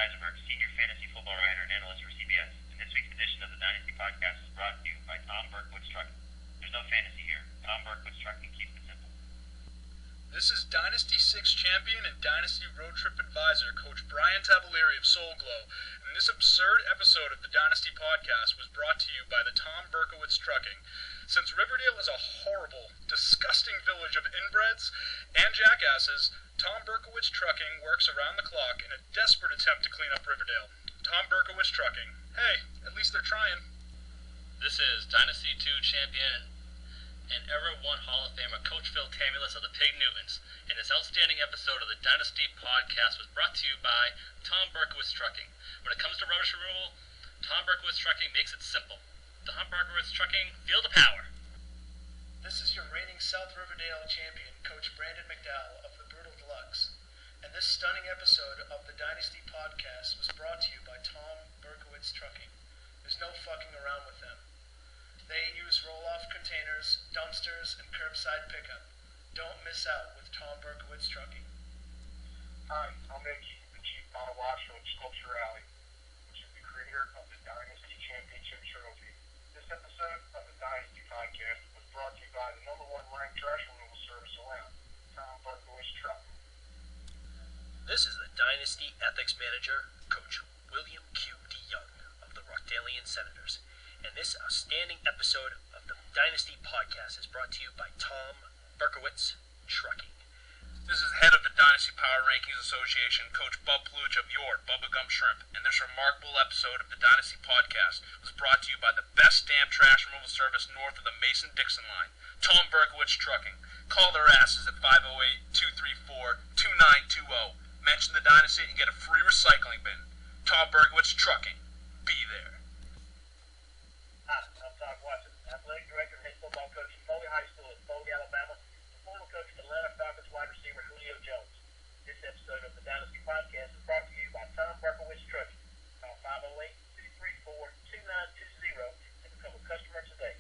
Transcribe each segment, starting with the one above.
Eisenberg, senior fantasy football writer and analyst for CBS, and this week's edition of the Dynasty Podcast is brought to you by Tom Berkowitz Trucking. There's no fantasy here. Tom Berkowitz Trucking keeps it simple. This is Dynasty IX Champion and Dynasty Road Trip Advisor, Coach Brian Tavalieri of Soul Glow, and this absurd episode of the Dynasty Podcast was brought to you by the Tom Berkowitz Trucking. Since Riverdale is a horrible, disgusting village of inbreds and jackasses, Tom Berkowitz Trucking works around the clock in a desperate attempt to clean up Riverdale. Tom Berkowitz Trucking. Hey, at least they're trying. This is Dynasty II Champion and ever one Hall of Famer Coach Phil Tamulus of the Pig Newtons, and this outstanding episode of the Dynasty Podcast was brought to you by Tom Berkowitz Trucking. When it comes to rubbish removal, Tom Berkowitz Trucking makes it simple. Tom Berkowitz Trucking, feel the power. This is your reigning South Riverdale champion, Coach Brandon McDowell of the Brutal Deluxe. And this stunning episode of the Dynasty Podcast was brought to you by Tom Berkowitz Trucking. There's no fucking around with them. They use roll-off containers, dumpsters, and curbside pickup. Don't miss out with Tom Berkowitz Trucking. Hi, I'm Mickey, the Chief Model Washer of Sculpture Alley, which is the creator of the Dynasty Championship Trophy. This episode of the Dynasty Podcast was brought to you by the #1 ranked trash removal service around, Tom Berkowitz Trucking. This is the Dynasty Ethics Manager, Coach William Q. D. Young of the Rockdalian Senators, and this outstanding episode of the Dynasty Podcast is brought to you by Tom Berkowitz Trucking. This is head of the Dynasty Power Rankings Association, Coach Bub Pluch of your Bubba Gump Shrimp, and this remarkable episode of the Dynasty Podcast was brought to you by the best damn trash removal service north of the Mason-Dixon line, Tom Berkowitz Trucking. Call their asses at 508-234-2920. Mention the Dynasty and get a free recycling bin. Tom Berkowitz Trucking. Be there. Hi, I'm Todd Watson, athletic director and head football coach at Foley High School in Foley, Alabama, and former coach of Atlanta Falcons wide receiver Julio Jones. This episode of the Dynasty Podcast is brought to you by Tom Berkowitz Trucking. Call 508-234-2920 and become a customer today.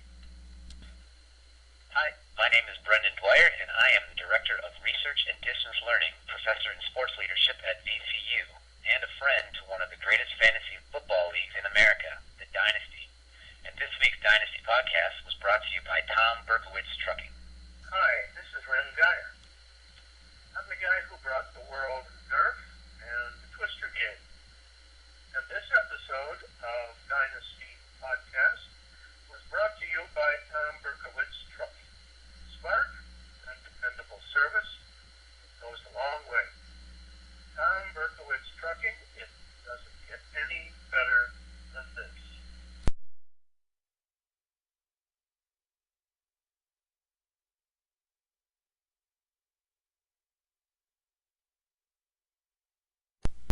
Hi, my name is Brendan Dwyer, and I am the Director of Research and Distance Learning, Professor in Sports Leadership at VCU, and a friend to one of the greatest fantasy football leagues in America, the Dynasty. And this week's Dynasty Podcast was brought to you by Tom Berkowitz Trucking.